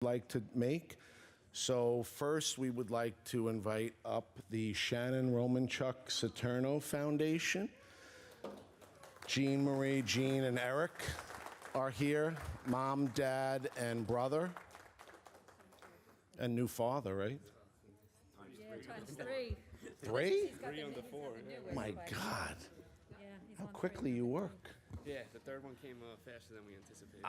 like to make. So first, we would like to invite up the Shannon Romanchuk Saturno Foundation. Jean Marie, Jean, and Eric are here. Mom, dad, and brother. And new father, right? Yeah, times three. Three? Three on the four. My God. Yeah, he's How on quickly three. you work. Yeah, the third one came faster than we anticipated.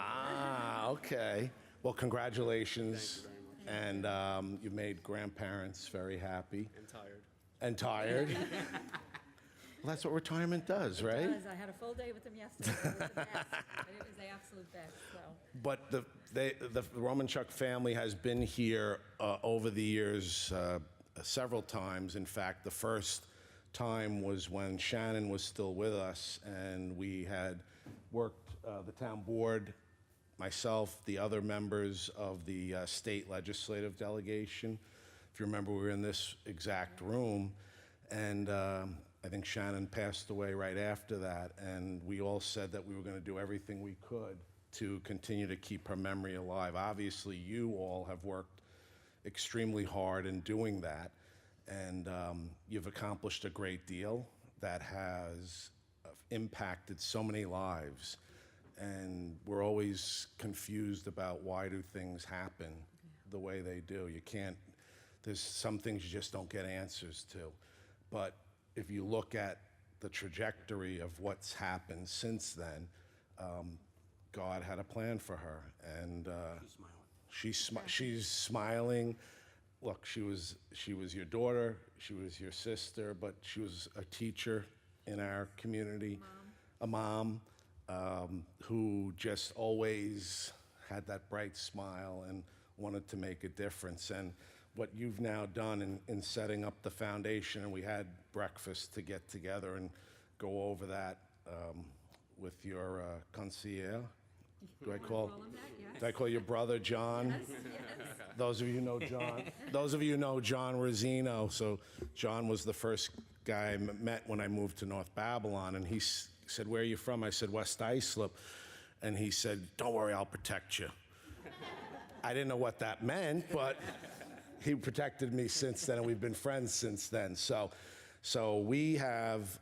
Okay. Well, congratulations. Thank you very much. And you made grandparents very happy. And tired. And tired. Well, that's what retirement does, right? Because I had a full day with them yesterday. It was the best. It was the absolute best. So But the Romanchuk family has been here over the years several times. In fact, the first time was when Shannon was still with us, and we had worked the town board, myself, the other members of the state legislative delegation. If you remember, we were in this exact room, and I think Shannon passed away right after that, and we all said that we were going to do everything we could to continue to keep her memory alive. Obviously, you all have worked extremely hard in doing that, and you've accomplished a great deal that has impacted so many lives. And we're always confused about why do things happen the way they do. You can't, there's some things you just don't get answers to. But if you look at the trajectory of what's happened since then, God had a plan for her, and she's smiling. Look, she was your daughter, she was your sister, but she was a teacher in our community, a mom who just always had that bright smile and wanted to make a difference. And what you've now done in setting up the foundation, and we had breakfast to get together and go over that with your concierge. Do I call him that? Yes. Do I call your brother John? Yes. Those of you who know John. Those of you know John Rosino. So John was the first guy I met when I moved to North Babylon, and he said, "Where are you from?" I said, "West Islip," and he said, "Don't worry, I'll protect you." I didn't know what that meant, but he protected me since then, and we've been friends since then. So we have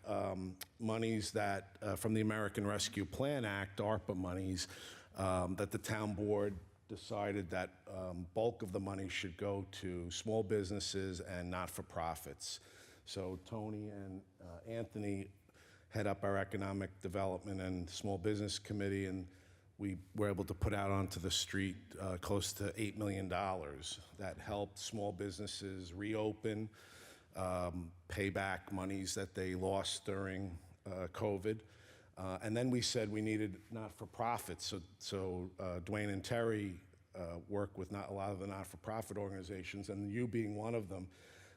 monies that from the American Rescue Plan Act, ARPA monies, that the town board decided that bulk of the money should go to small businesses and not-for-profits. So Tony and Anthony head up our economic development and small business committee, and we were able to put out onto the street close to $8 million that helped small businesses reopen, pay back monies that they lost during COVID. And then we said we needed not-for-profits. So Dwayne and Terry work with a lot of the not-for-profit organizations, and you being one of them,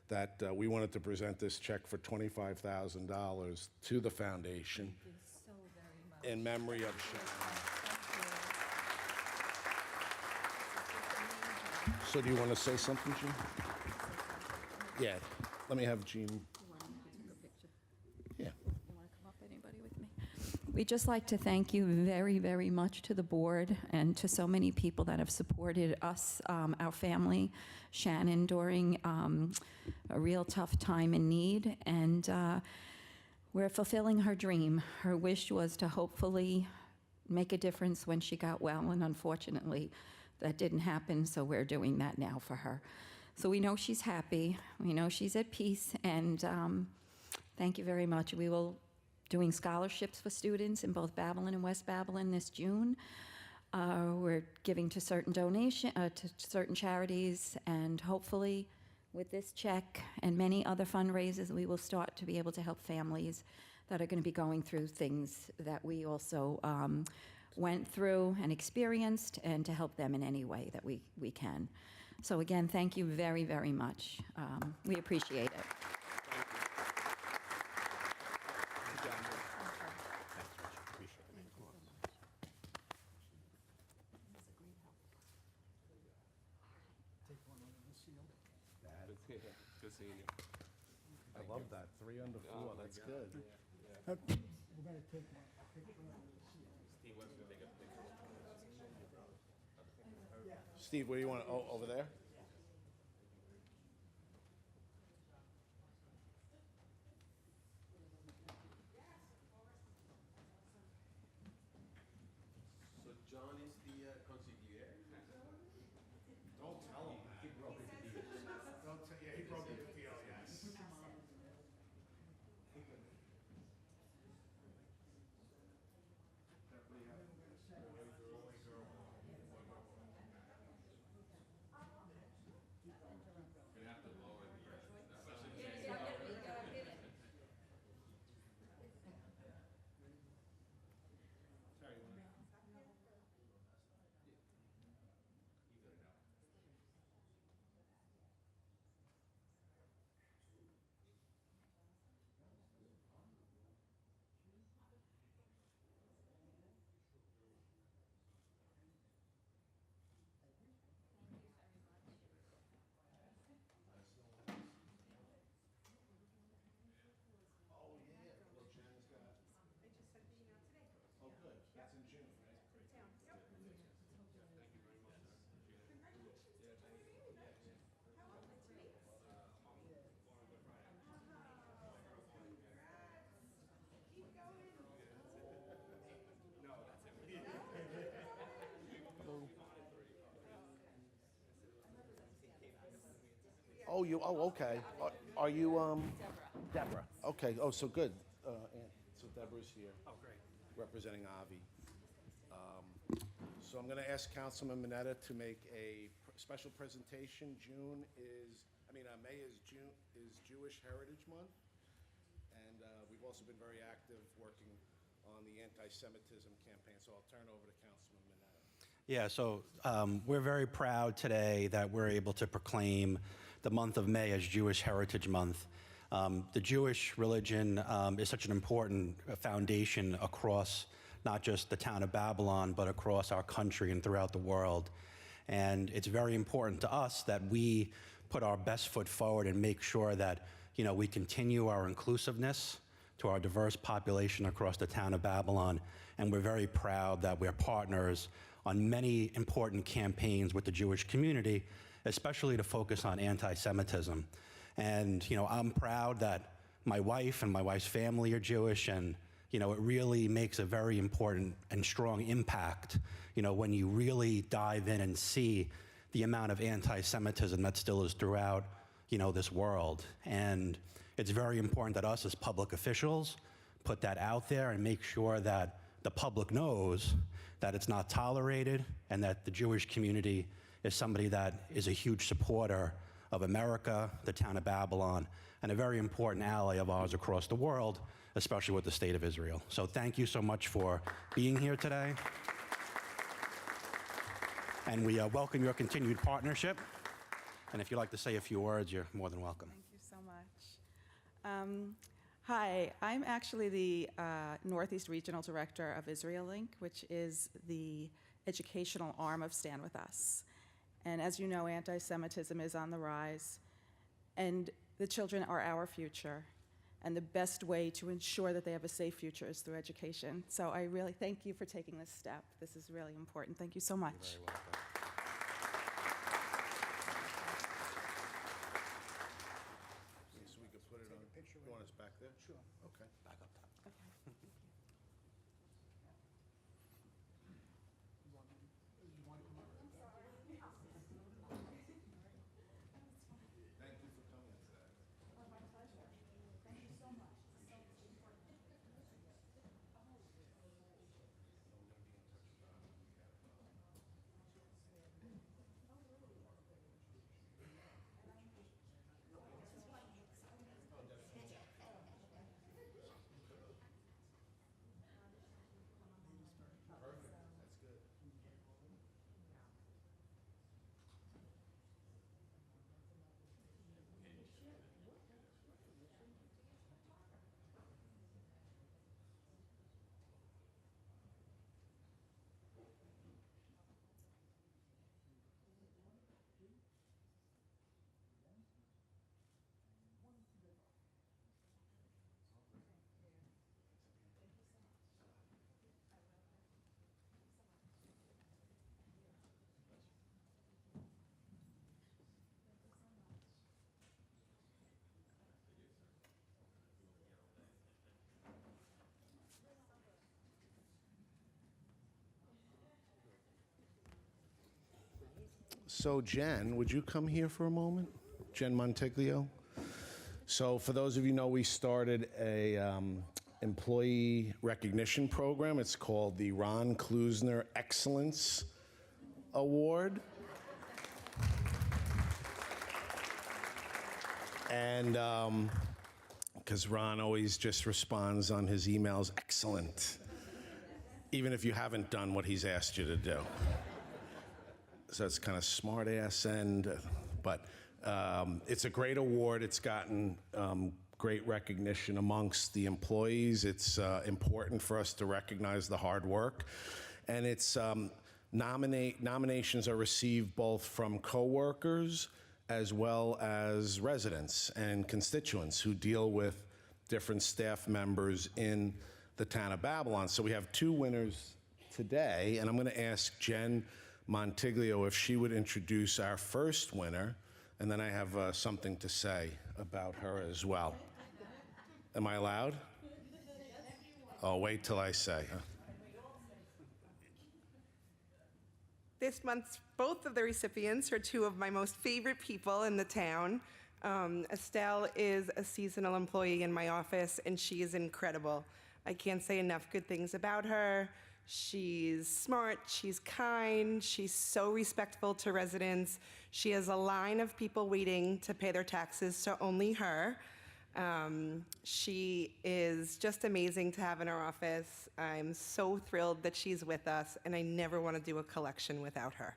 that we wanted to present this check for $25,000 to the foundation. Thank you so very much. In memory of Shannon. So do you want to say something, Jean? Yeah, let me have Jean. You want me to take a picture? Yeah. You want to come up, anybody with me? We'd just like to thank you very, very much to the board and to so many people that have supported us, our family, Shannon, during a real tough time in need. And we're fulfilling her dream. Her wish was to hopefully make a difference when she got well, and unfortunately, that didn't happen, so we're doing that now for her. So we know she's happy, we know she's at peace, and thank you very much. We will doing scholarships for students in both Babylon and West Babylon this June. We're giving to certain to certain charities, and hopefully with this check and many other fundraisers, we will start to be able to help families that are going to be going through things that we also went through and experienced, and to help them in any way that we can. So again, thank you very, very much. We appreciate it. Good seeing you. I love that. 3 under 4. That's good. We're going to take one picture of the seal. Steve wants to take a picture. Steve, where do you want to, over there? So John is the consigliere? Don't tell him that. He broke the deal. Don't tell, yeah, he broke the deal, yes. Oh, good. That's in June, right? Oh, okay. Are you, Deborah? Okay, oh, so good. So Deborah's here. Oh, great. Representing Avi. So I'm gonna ask Councilman Mineta to make a special presentation. May is Jewish Heritage Month. And we've also been very active working on the anti-Semitism campaign, so I'll turn over to Councilman Mineta. Yeah, so we're very proud today that we're able to proclaim the month of May as Jewish Heritage Month. The Jewish religion is such an important foundation across not just the town of Babylon, but across our country and throughout the world. And it's very important to us that we put our best foot forward and make sure that, you know, we continue our inclusiveness to our diverse population across the town of Babylon. And we're very proud that we're partners on many important campaigns with the Jewish community, especially to focus on anti-Semitism. And, you know, I'm proud that my wife and my wife's family are Jewish, and, you know, it really makes a very important and strong impact, you know, when you really dive in and see the amount of anti-Semitism that still is throughout, you know, this world. And it's very important that us as public officials put that out there and make sure that the public knows that it's not tolerated and that the Jewish community is somebody that is a huge supporter of America, the town of Babylon, and a very important ally of ours across the world, especially with the state of Israel. So thank you so much for being here today. And we welcome your continued partnership. And if you'd like to say a few words, you're more than welcome. Thank you so much. Hi, I'm actually the Northeast Regional Director of Israel Link, which is the educational arm of Stand With Us. And as you know, anti-Semitism is on the rise, and the children are our future. And the best way to ensure that they have a safe future is through education. So I really thank you for taking this step. This is really important. Thank you so much. You're very welcome. So we could put it on, you want us back there? Sure. Okay. Back up top. Thank you for coming today. So Jen, would you come here for a moment? Jen Montiglio. So for those of you who know, we started a employee recognition program. It's called the Ron Klusner Excellence Award. And because Ron always just responds on his emails, excellent, even if you haven't done what he's asked you to do. So it's kind of smart ass but it's a great award. It's gotten great recognition amongst the employees. It's important for us to recognize the hard work. And it's nominations are received both from coworkers as well as residents and constituents who deal with different staff members in the town of Babylon. So we have two winners today, and I'm going to ask Jen Montiglio if she would introduce our first winner, and then I have something to say about her as well. Am I allowed? Oh, wait till I say. Huh? This month, both of the recipients are two of my most favorite people in the town. Estelle is a seasonal employee in my office, and she is incredible. I can't say enough good things about her. She's smart, she's kind, she's so respectful to residents. She has a line of people waiting to pay their taxes to only her. She is just amazing to have in our office. I'm so thrilled that she's with us, and I never want to do a collection without her.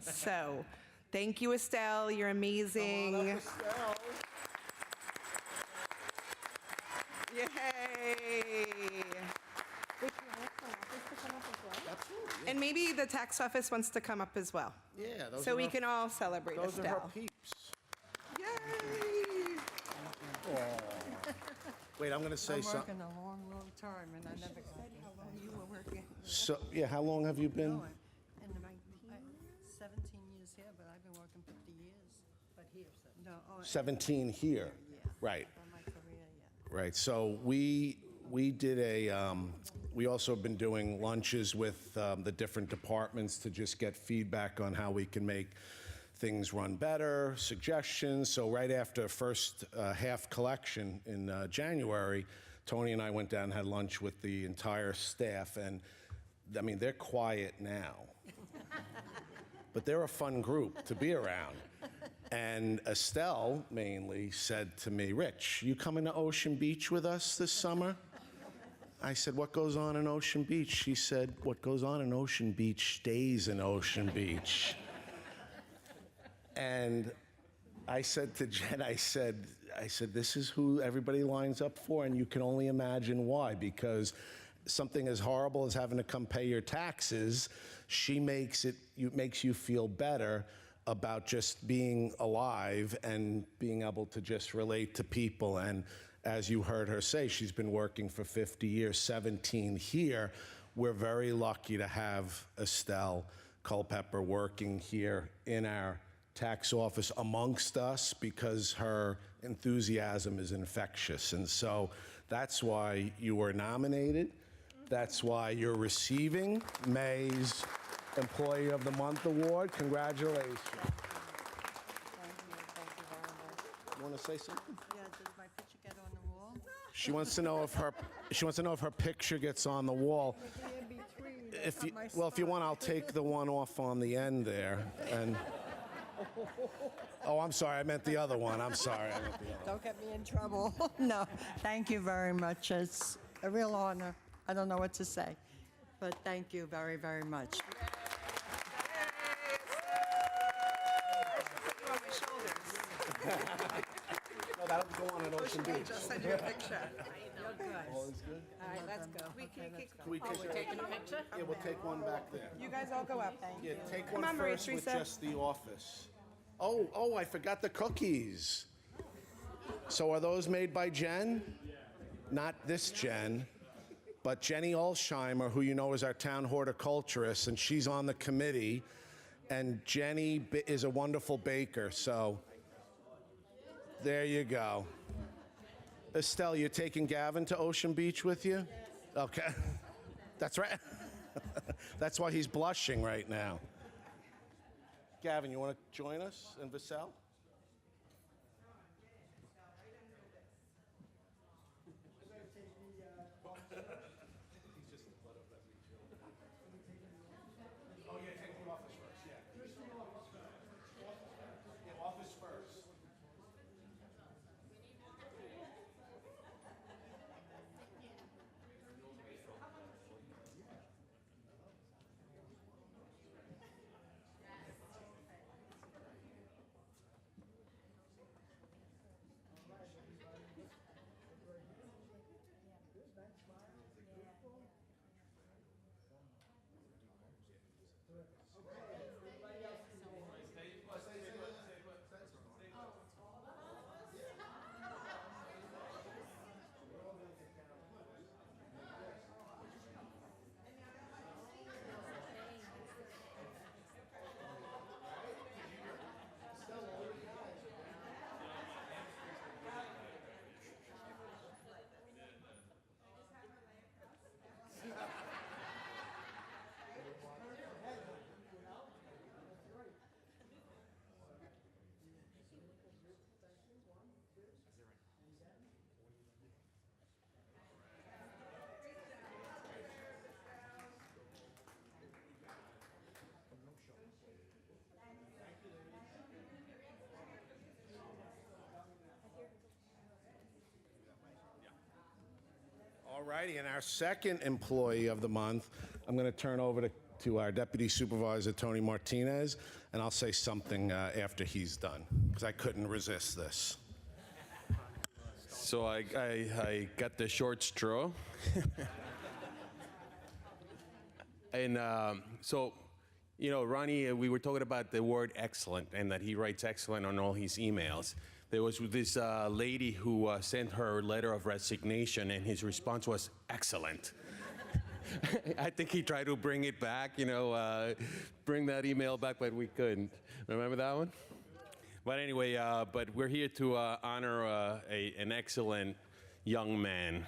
So, thank you, Estelle. You're amazing. Yay! And maybe the tax office wants to come up as well. Yeah, those So are we her- can all celebrate those are her Estelle. peeps. Yay! Wait, I'm going to say I'm something. working a long, long time, and I never got here. How long you were working? So, yeah, how long have you been? And 17 years here, but I've been working 50 years. But here, no, 17 here. Right. on my career, yeah. Right. So we did we also have been doing lunches with the different departments to just get feedback on how we can make things run better, suggestions. So right after first half collection in January, Tony and I went down and had lunch with the entire staff, and I mean, they're quiet now, but they're a fun group to be around. And Estelle mainly said to me, Rich, you coming to Ocean Beach with us this summer? I said, what goes on in Ocean Beach? She said, what goes on in Ocean Beach stays in Ocean Beach. And I said to Jen, I said, this is who everybody lines up for, and you can only imagine why, because something as horrible as having to come pay your taxes, she makes you feel better about just being alive and being able to just relate to people. And as you heard her say, she's been working for 50 years, 17 here. We're very lucky to have Estelle Culpepper working here in our tax office amongst us, because her enthusiasm is infectious. And so that's why you were nominated. That's why you're receiving May's Employee of the Month Award. Congratulations. Thank you very much. You want to say something? Yeah, did my picture get on the wall? She wants to know if her picture gets on the wall. If you want, I'll take the one off on the end there. And oh, I'm sorry, I meant the other one. I'm sorry. I meant the other one. Don't get me in trouble. No, thank you very much. It's a real honor. I don't know what to say, but thank you very, very much. No, that'll go on at Ocean Beach. Just send you a picture. All is good? All right, let's go. Can we take a picture? Yeah, we'll take one back there. You guys all go up. Yeah, take Come one on, Maria first with Teresa. just the office. Oh, I forgot the cookies. So are those made by Jen? Not this Jen, but Jenny Olsheimer, who you know is our town horticulturist, and she's on the committee. And Jenny is a wonderful baker, so there you go. Estelle, you're taking Gavin to Ocean Beach with you? Okay. That's right. That's why he's blushing right now. Gavin, you want to join us in Vassell? Oh, yeah, take the office first, yeah. Yeah, office first. All righty, and our second employee of the month, I'm going to turn over to our Deputy Supervisor, Tony Martinez, and I'll say something after he's done, because I couldn't resist this. So I got the short straw. And so, you know, Ronnie, we were talking about the word excellent and that he writes excellent on all his emails. There was this lady who sent her letter of resignation, and his response was excellent. I think he tried to bring it back, you know, bring that email back, but we couldn't. Remember that one? But anyway, but we're here to honor an excellent young man,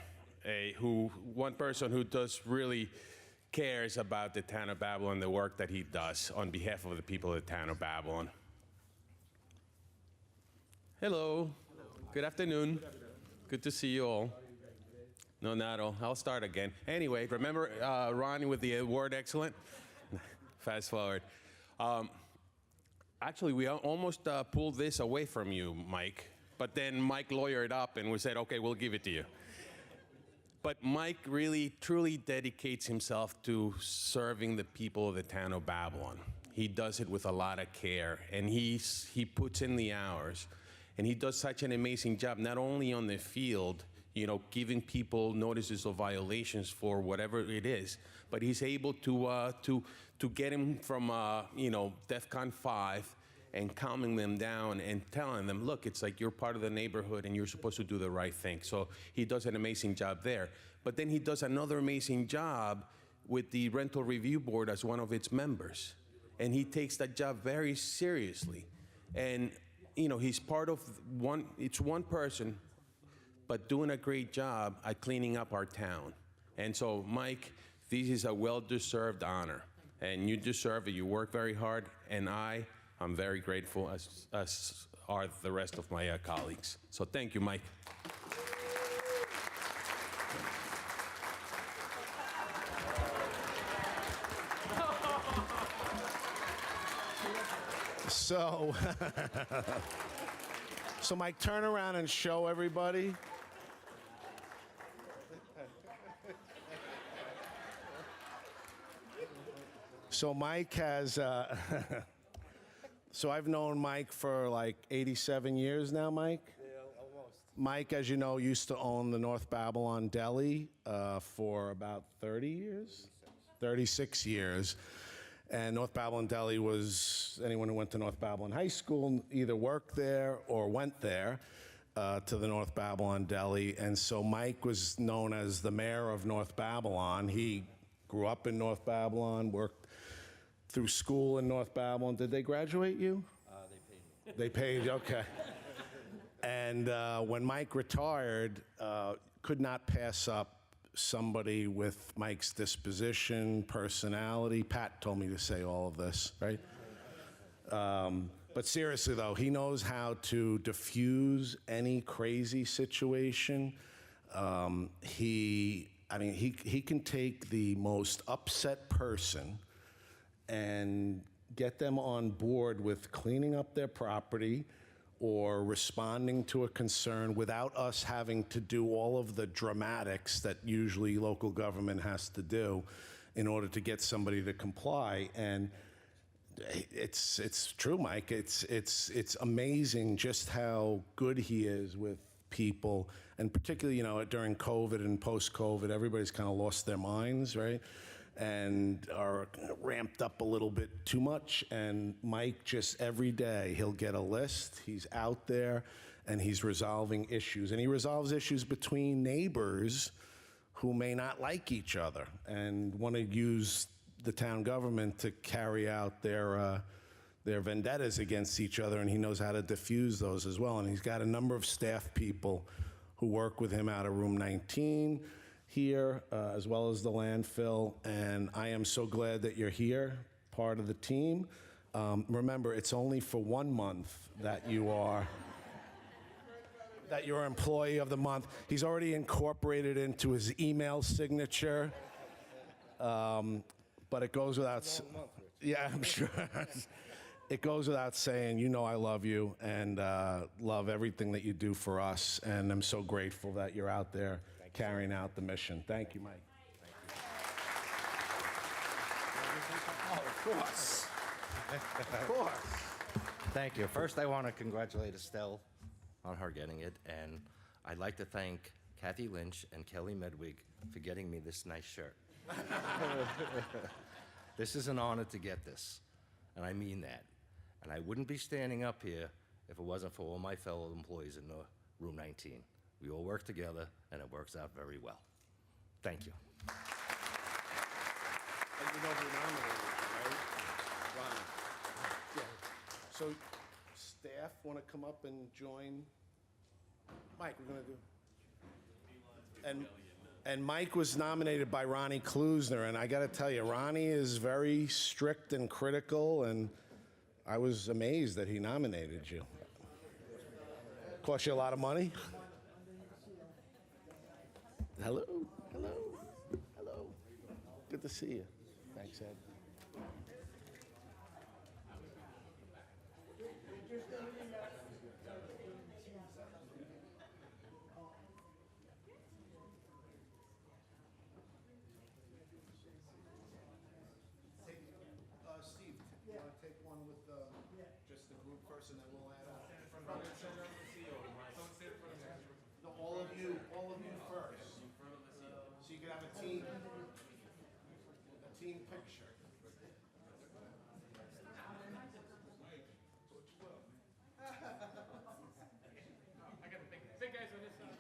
one person who does really cares about the town of Babylon, the work that he does on behalf of the people of the town of Babylon. Hello. Good afternoon. Good to see you all. No, not all. I'll start again. Anyway, remember Ronnie with the word excellent? Fast forward. Actually, we almost pulled this away from you, Mike. But then Mike lawyered up and we said, okay, we'll give it to you. But Mike really, truly dedicates himself to serving the people of the town of Babylon. He does it with a lot of care, and he puts in the hours. And he does such an amazing job, not only on the field, you know, giving people notices of violations for whatever it is, but he's able to get him from, you know, DEFCON 5 and calming them down and telling them, look, it's like you're part of the neighborhood and you're supposed to do the right thing. So he does an amazing job there. But then he does another amazing job with the Rental Review Board as one of its members. And he takes that job very seriously. And you know, he's part of it's one person, but doing a great job at cleaning up our town. And so, Mike, this is a well-deserved honor, and you deserve it. You work very hard, and I'm very grateful, as are the rest of my colleagues. So thank you, Mike. So, so Mike, turn around and show everybody. So Mike has, so I've known Mike for like 87 years now, Mike? Yeah, almost. Mike, as you know, used to own the North Babylon Deli for about 30 years? 36 years. And North Babylon Deli was, anyone who went to North Babylon High School either worked there or went there to the North Babylon Deli. And so Mike was known as the mayor of North Babylon. He grew up in North Babylon, worked through school in North Babylon. Did they graduate you? They paid me. They paid, okay. And when Mike retired, could not pass up somebody with Mike's disposition, personality. Pat told me to say all of this, right? But seriously, though, he knows how to diffuse any crazy situation. He can take the most upset person and get them on board with cleaning up their property or responding to a concern without us having to do all of the dramatics that usually local government has to do in order to get somebody to comply. And it's true, Mike. It's amazing just how good he is with people, and particularly, during COVID and post-COVID, everybody's kind of lost their minds, right? And are ramped up a little bit too much. And Mike, just every day, he'll get a list. He's out there, and he's resolving issues. And he resolves issues between neighbors who may not like each other and want to use the town government to carry out their vendettas against each other, and he knows how to diffuse those as well. And he's got a number of staff people who work with him out of room 19 here, as well as the landfill. And I am so glad that you're here, part of the team. Remember, it's only for 1 month that you're employee of the month. He's already incorporated into his email signature. But it goes without, yeah, I'm sure. It goes without saying, I love you and love everything that you do for us. And I'm so grateful that you're out there carrying out the mission. Thank you, Mike. Oh, of course. Of course. Thank you. First, I want to congratulate Estelle on her getting it. And I'd like to thank Kathy Lynch and Kelly Medwig for getting me this nice shirt. This is an honor to get this, and I mean that. And I wouldn't be standing up here if it wasn't for all my fellow employees in room 19. We all work together, and it works out very well. Thank you. And you know who nominated you, right? Ron. Yeah. So staff want to come up and join? Mike, we're going to do... And Mike was nominated by Ronnie Klusner, and I got to tell you, Ronnie is very strict and critical, and I was amazed that he nominated you. Cost you a lot of money? Hello, hello, hello. Good to see you. Thanks, Ed. Steve, you want to take one with just the group first, and then we'll add on? No, all of you first. So you can have a team picture. I got the big guys on this side.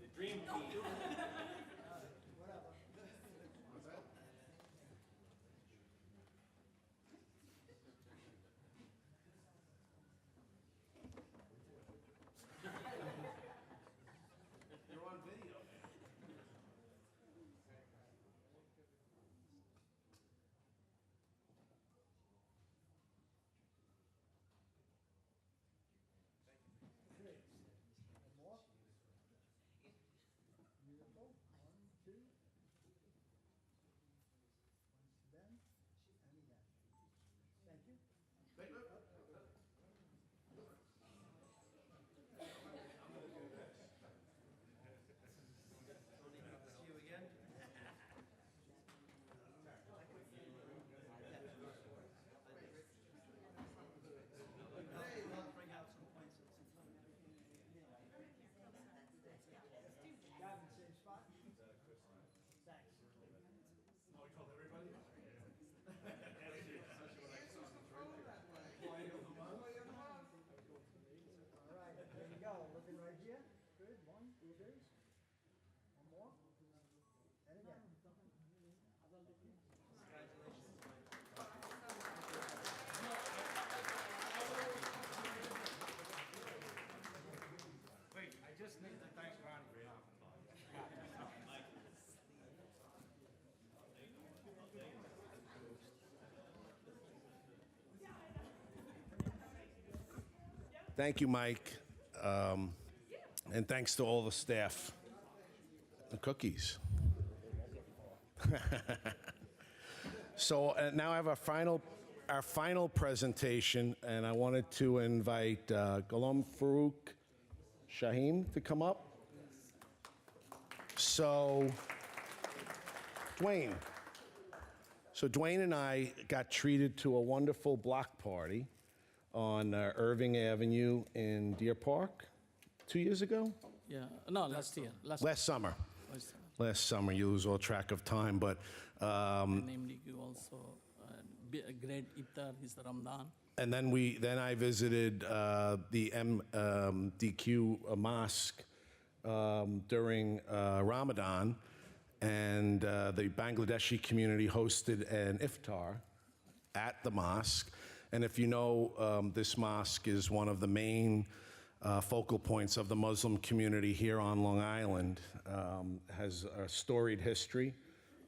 The dream team. You're on video. Thank you, Mike. And thanks to all the staff. The cookies. So now I have our final presentation, and I wanted to invite Ghulam Farouk Shaheen to come up. So, Dwayne. So Dwayne and I got treated to a wonderful block party on Irving Avenue in Deer Park 2 years ago? Yeah, no, last year. Last summer. Last Last summer, you lose all track of time, but namely, you also a great iftar is Ramadan. and then I visited the MDQ mosque during Ramadan, and the Bangladeshi community hosted an iftar at the mosque. And if you know, this mosque is one of the main focal points of the Muslim community here on Long Island. Has a storied history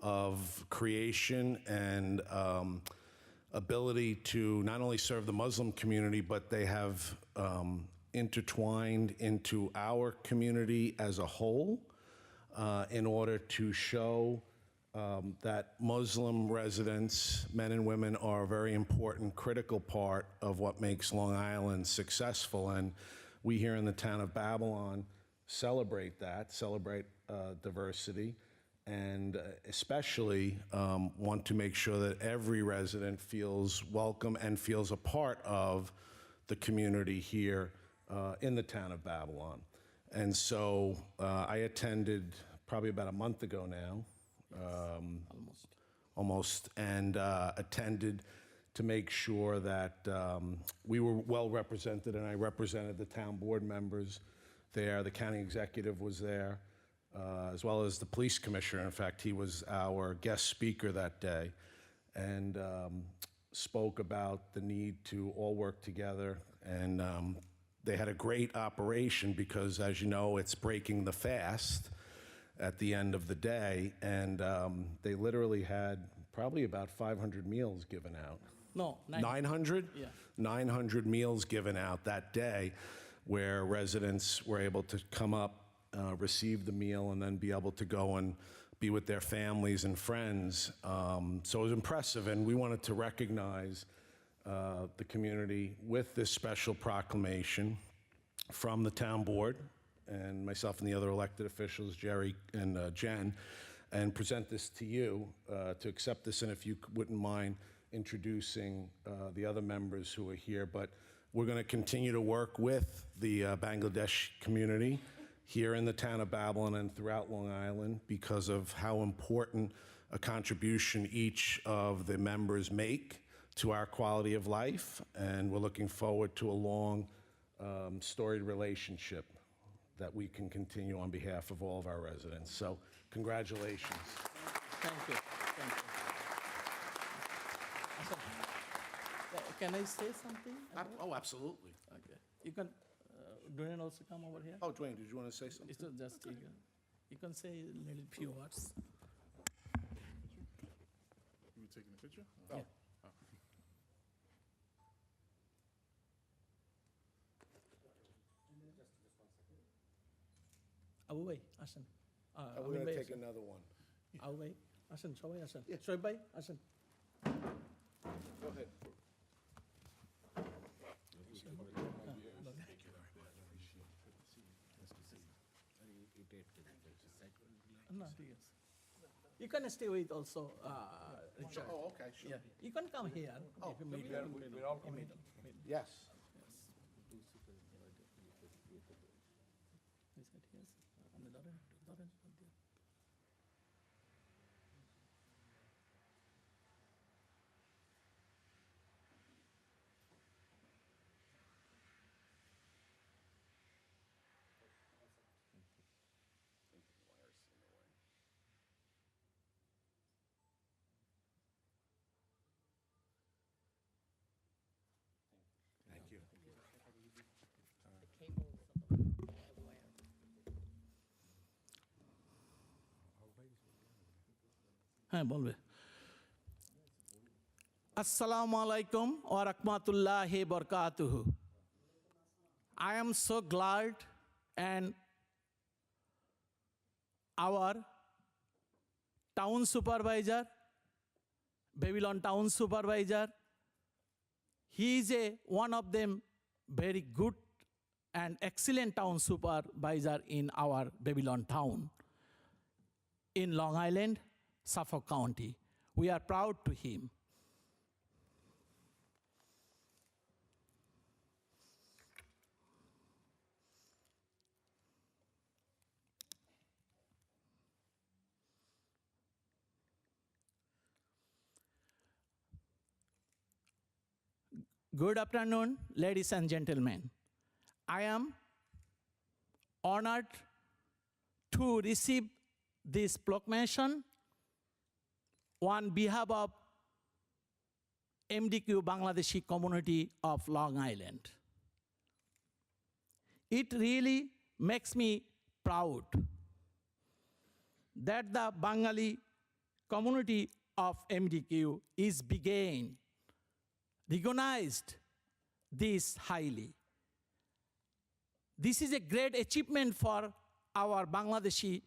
of creation and ability to not only serve the Muslim community, but they have intertwined into our community as a whole in order to show that Muslim residents, men and women, are a very important, critical part of what makes Long Island successful. And we here in the town of Babylon celebrate diversity, and especially want to make sure that every resident feels welcome and feels a part of the community here in the town of Babylon. And so I attended probably about a month ago now, almost, and attended to make sure that we were well represented, and I represented the town board members there. The county executive was there, as well as the police commissioner. In fact, he was our guest speaker that day, and spoke about the need to all work together. And they had a great operation because, as you know, it's breaking the fast at the end of the day, and they literally had probably about 500 meals given out. No, 900? Yeah. 900 meals given out that day, where residents were able to come up, receive the meal, and then be able to go and be with their families and friends. So it was impressive, and we wanted to recognize the community with this special proclamation from the town board, and myself and the other elected officials, Jerry and Jen, and present this to you to accept this. And if you wouldn't mind introducing the other members who are here. But we're going to continue to work with the Bangladesh community here in the town of Babylon and throughout Long Island because of how important a contribution each of the members make to our quality of life. And we're looking forward to a long, storied relationship that we can continue on behalf of all of our residents. So congratulations. Thank you. Thank you. Can I say something? Oh, absolutely. Okay. You can, Dwayne also come over here. Oh, Dwayne, did you want to say something? It's not just you can say a little few words. You taking a picture? Yeah. Abu Bhai, আসেন। We're going to take another one. Abu Bhai, আসেন, সবাই আসেন। Shoaib Bhai, আসেন। Go ahead. No, ঠিক আছে। You can stay with also Richard. Oh, okay, sure. Yeah, you can come here. Oh, if you meet middle. Yes. Thank you. হ্যাঁ বলবে আসসালামু আলাইকুম ওয়া রাহমাতুল্লাহি বরকাতুহু I am so glad, and our town supervisor, Babylon town supervisor, he is one of them very good and excellent town supervisor in our Babylon town in Long Island, Suffolk County. We are proud to him. Good afternoon, ladies and gentlemen. I am honored to receive this proclamation on behalf of MDQ Bangladeshi community of Long Island. It really makes me proud that the Bengali community of MDQ is recognized this highly. This is a great achievement for our Bangladeshi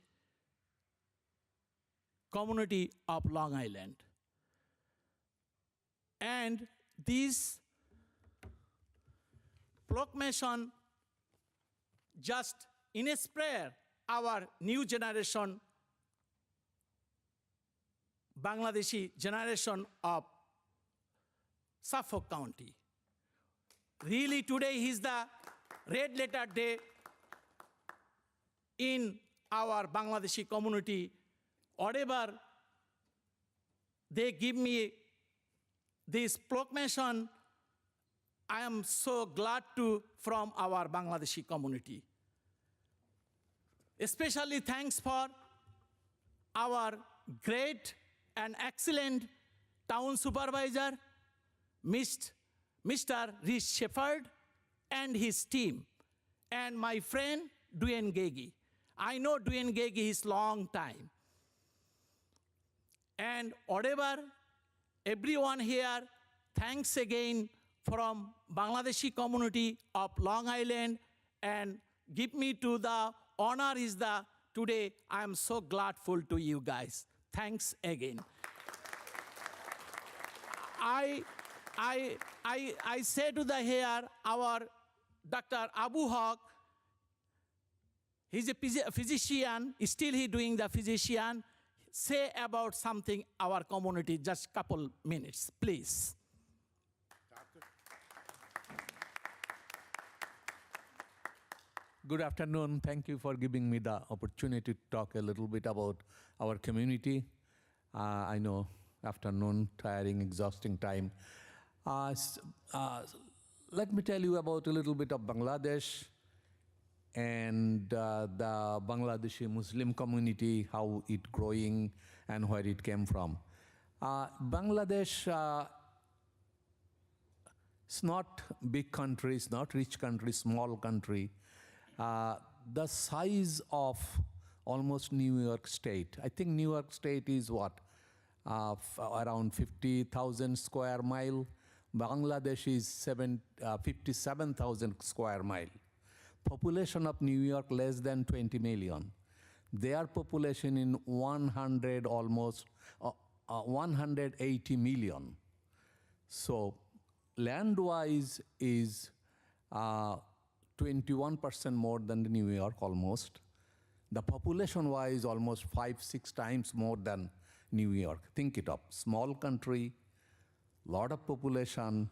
community of Long Island. And this proclamation just inspire our new generation, Bangladeshi generation of Suffolk County. Really, today is the red letter day in our Bangladeshi community. Whatever they give me this proclamation, I am so glad to from our Bangladeshi community. Especially thanks for our great and excellent town supervisor, Mr. Rich Shepherd and his team, and my friend Dwayne Gagey. I know Dwayne Gagey is long time. And whatever, everyone here, thanks again from Bangladeshi community of Long Island, and give me to the honor is the today. I am so gladful to you guys. Thanks again. I say to the here, our Dr. Abu Haq, he's a physician, still he doing the physician. Say about something our community, just couple minutes, please. Good afternoon. Thank you for giving me the opportunity to talk a little bit about our community. I know afternoon, tiring, exhausting time. Let me tell you about a little bit of Bangladesh and the Bangladeshi Muslim community, how it growing and where it came from. Bangladesh is not big country, it's not rich country, small country. The size of almost New York State. I think New York State is what? Around 50,000 square mile. Bangladesh is 57,000 square mile. Population of New York less than 20 million. Their population in 180 million. So land-wise is 21% more than the New York almost. The population-wise almost 5-6 times more than New York. Think it up. Small country, lot of population,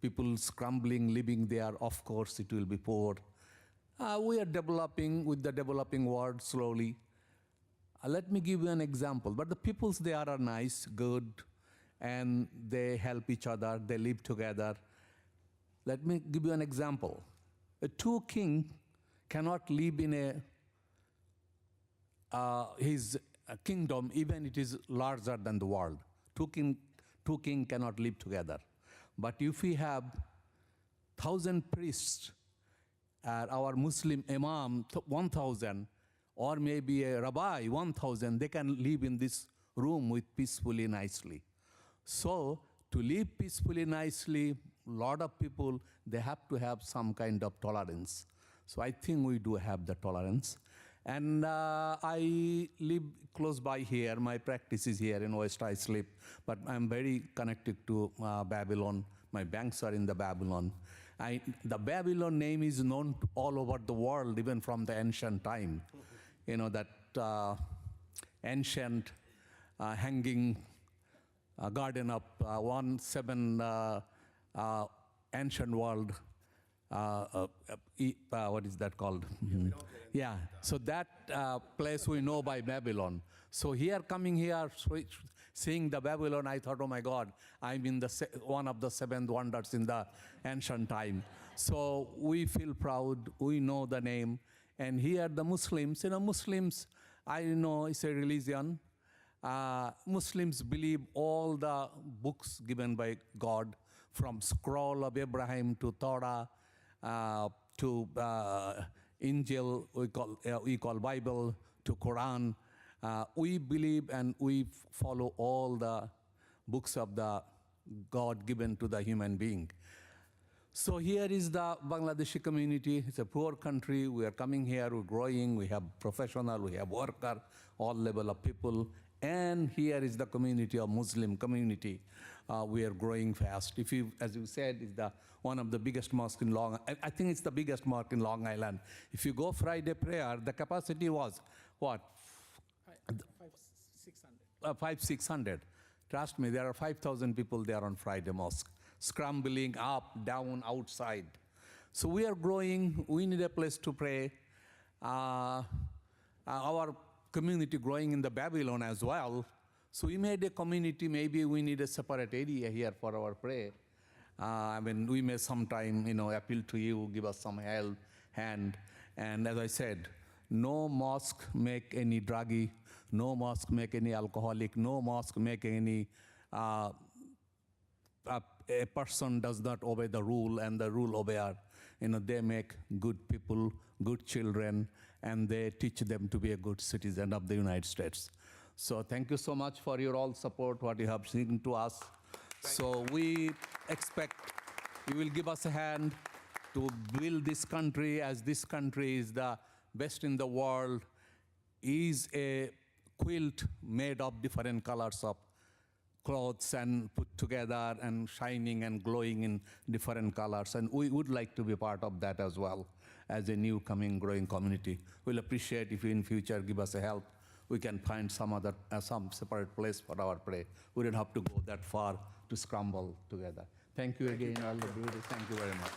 people scrambling, living there. Of course, it will be poor. We are developing with the developing world slowly. Let me give you an example. But the peoples there are nice, good, and they help each other. They live together. Let me give you an example. Two kings cannot live in his kingdom, even it is larger than the world. Two kings cannot live together. But if we have 1,000 priests, our Muslim imam 1,000, or maybe a rabbi 1,000, they can live in this room with peacefully, nicely. So to live peacefully, nicely, lot of people, they have to have some kind of tolerance. So I think we do have the tolerance. And I live close by here. My practice is here in West Islip, but I'm very connected to Babylon. My banks are in the Babylon. The Babylon name is known all over the world, even from the ancient time. You know, that ancient hanging garden of 1-7 ancient world. What is that called? Yeah, so that place we know by Babylon. So here, coming here, seeing the Babylon, I thought, oh my God, I'm in one of the 7 wonders in the ancient time. So we feel proud, we know the name. And here the Muslims, Muslims, I know it's a religion. Muslims believe all the books given by God, from Scroll of Abraham to Torah, to Injil, we call Bible, to Quran. We believe and we follow all the books of the God given to the human being. So here is the Bangladeshi community. It's a poor country. We are coming here, we're growing, we have professional, we have worker, all level of people. And here is the community of Muslim community. We are growing fast. If you, as you said, it's one of the biggest mosques in Long Island. I think it's the biggest mosque in Long Island. If you go Friday prayer, the capacity was what? 500-600. Trust me, there are 5,000 people there on Friday mosque, scrambling up, down, outside. So we are growing. We need a place to pray. Our community growing in the Babylon as well. So we made a community. Maybe we need a separate area here for our prayer. I mean, we may sometime, appeal to you, give us some hand. And as I said, no mosque make any druggie, no mosque make any alcoholic, no mosque make any, a person does not obey the rule and the rule obeyer. They make good people, good children, and they teach them to be a good citizen of the United States. So thank you so much for your all support, what you have seen to us. So we expect you will give us a hand to build this country, as this country is the best in the world, is a quilt made of different colors of clothes and put together and shining and glowing in different colors. And we would like to be part of that as well as a new coming, growing community. We'll appreciate if you in future give us a help. We can find some separate place for our prayer. We don't have to go that far to scramble together. Thank you again, all the beauty. Thank you very much.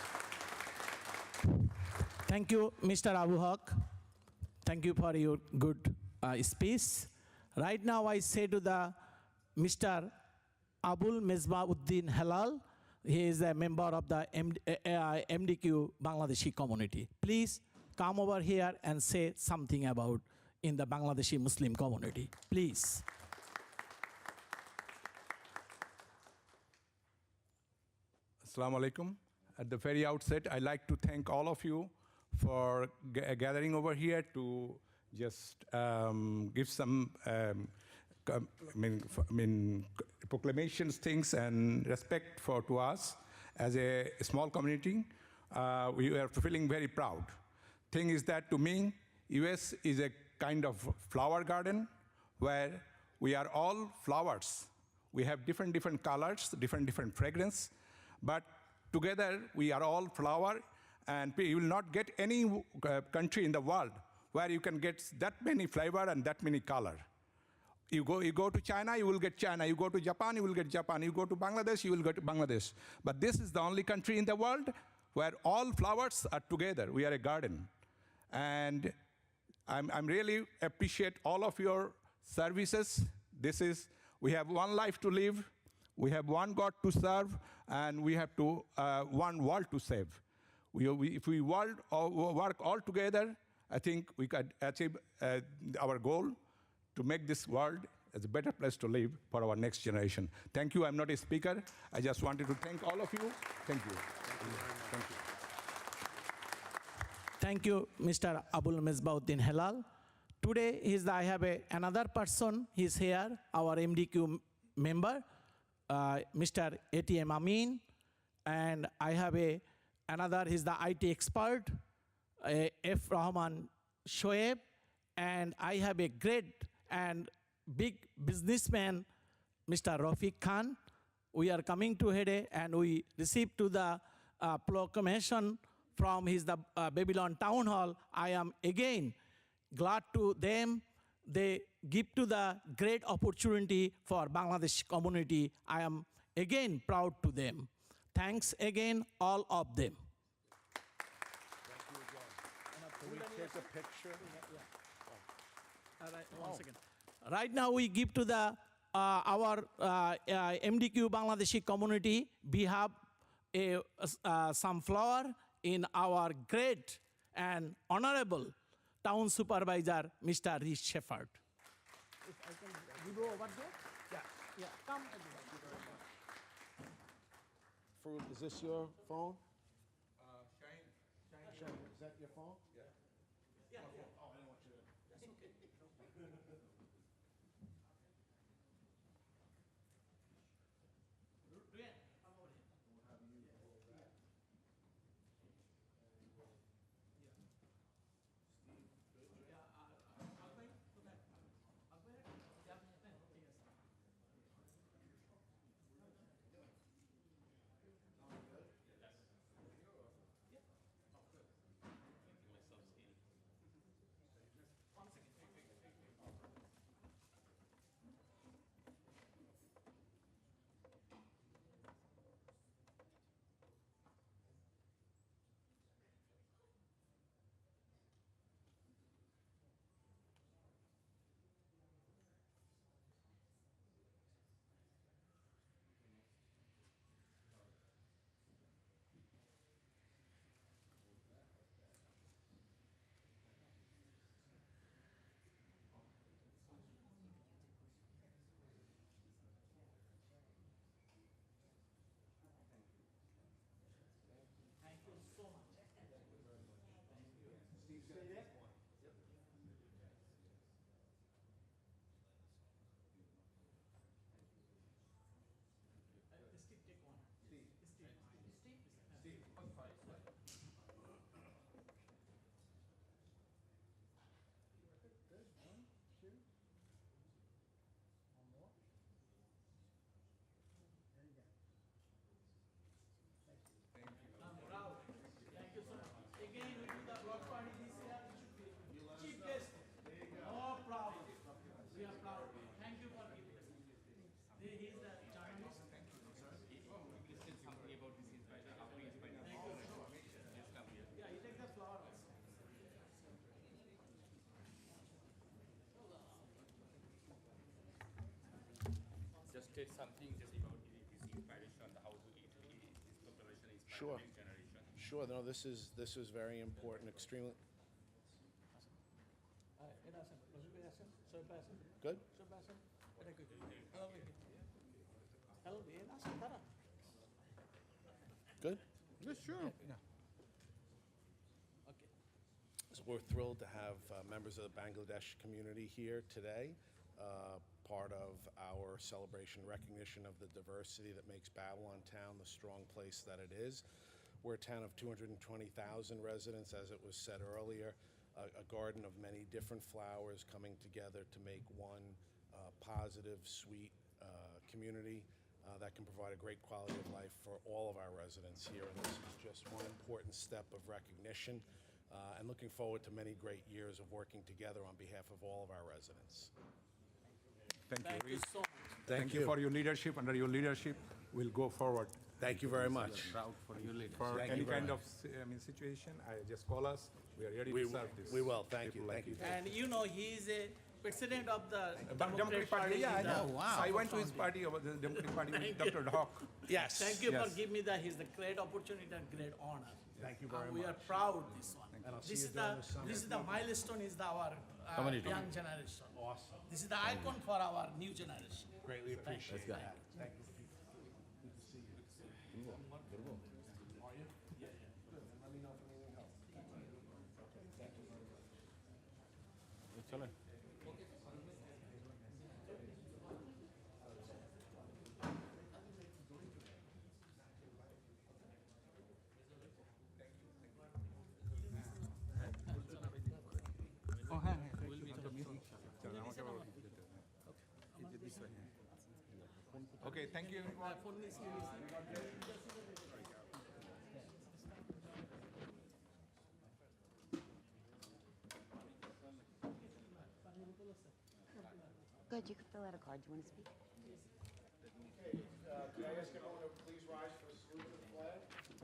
Thank you, Mr. Abu Haq. Thank you for your good speech. Right now, I say to the Mr. Abul Misbah-Uddin Halal. He is a member of the MDQ Bangladeshi community. Please come over here and say something about in the Bangladeshi Muslim community. Please. Assalamu alaikum. At the very outset, I'd like to thank all of you for gathering over here to just give some proclamations, things, and respect to us as a small community. We are feeling very proud. Thing is that to me, US is a kind of flower garden where we are all flowers. We have different colors, different fragrance, but together we are all flower, and you will not get any country in the world where you can get that many flavor and that many color. You go to China, you will get China. You go to Japan, you will get Japan. You go to Bangladesh, you will get Bangladesh. But this is the only country in the world where all flowers are together. We are a garden. And I'm really appreciate all of your services. We have one life to live. We have one God to serve, and we have one world to save. If we work all together, I think we could achieve our goal to make this world as a better place to live for our next generation. Thank you. I'm not a speaker. I just wanted to thank all of you. Thank you. Thank you. Thank you, Mr. Abul Misbah-Uddin Halal. Today, I have another person. He's here, our MDQ member, Mr. ATM Amin. and I have another, he's the IT expert, F. Rahman Shoaib, and I have a great and big businessman, Mr. Rafiq Khan. We are coming to Hede, and we received to the proclamation from the Babylon Town Hall. I am again glad to them. They give to the great opportunity for Bangladesh community. I am again proud to them. Thanks again, all of them. Can we take a picture? One second. Right now, we give to the our MDQ Bangladeshi community. We have some flower in our great and honorable town supervisor, Mr. Rhys Shepherd. If I can give over there? Yeah, come. Fruit, is this your phone? Shane, is that your phone? Yeah. Yeah. Oh, I didn't want you to. That's okay. Just say something just about his inspiration, how to eat his preparation inspired Sure. next generation. Sure, no, this is very important, extremely. Good? Good? Yeah, sure. So we're thrilled to have members of the Bangladesh community here today, part of our celebration recognition of the diversity that makes Babylon Town the strong place that it is. We're a town of 220,000 residents, as it was said earlier, a garden of many different flowers coming together to make one positive, sweet community that can provide a great quality of life for all of our residents here. And this is just one important step of recognition. And looking forward to many great years of working together on behalf of all of our residents. Thank you so much. Thank you for your leadership. Under your leadership, we'll go forward. Thank you very much. Proud for you later. For Thank any you very kind much. of situation, just call us. We are ready We to serve this. we will. Thank you. people like Thank you. And you know, he is a president of the Democratic Party, yeah, I in the know. I went to his Foundation. party, the Democratic Party with Dr. Hawk. Yes. Thank you for Yes. giving me that. He's the great opportunity and great honor. Thank you very We are much. proud this one. And I'll see This you is during the the summer. this is the milestone is our young generation. Awesome. This is the icon for our new generation. Greatly appreciate that. Thank you. Okay, thank you. Good, you can fill out a card. Do you want to speak? Can I ask everyone to please rise for a salute to the flag? Please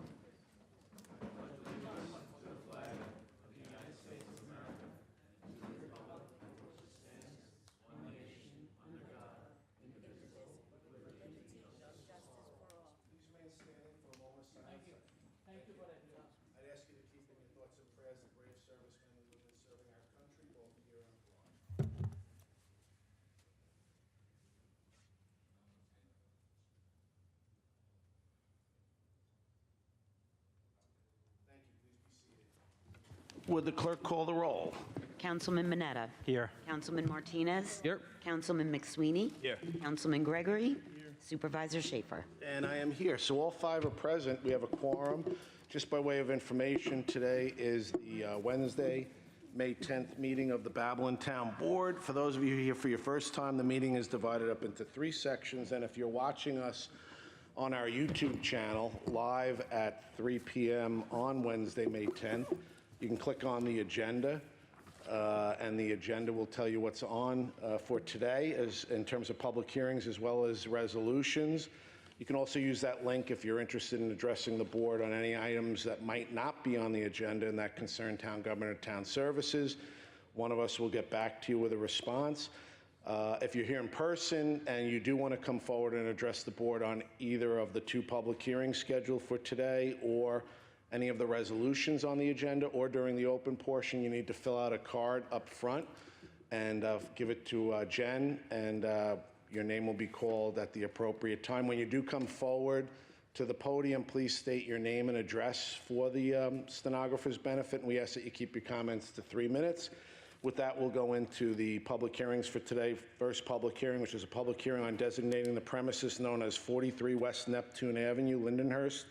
remain standing for a moment of silence. Thank you for everyone. I'd ask you to keep in your thoughts and prayers the brave servicemen and women serving our country, both here and abroad. Thank you. Please be seated. Would the clerk call the roll? Councilman Mineta. Here. Councilman Martinez. Here. Councilman McSweeney. Here. Councilman Gregory. Supervisor Schaefer. And I am here. So all five are present. We have a quorum. Just by way of information, today is the Wednesday, May 10th meeting of the Babylon Town Board. For those of you here for your first time, the meeting is divided up into 3 sections. And if you're watching us on our YouTube channel live at 3 p.m. on Wednesday, May 10th, you can click on the agenda. And the agenda will tell you what's on for today as in terms of public hearings as well as resolutions. You can also use that link if you're interested in addressing the board on any items that might not be on the agenda and that concern town government or town services. One of us will get back to you with a response. If you're here in person and you do want to come forward and address the board on either of the 2 public hearings scheduled for today or any of the resolutions on the agenda or during the open portion, you need to fill out a card up front and give it to Jen, and your name will be called at the appropriate time. When you do come forward to the podium, please state your name and address for the stenographer's benefit, and we ask that you keep your comments to 3 minutes. With that, we'll go into the public hearings for today. First public hearing, which is a public hearing on designating the premises known as 43 West Neptune Avenue, Lindenhurst,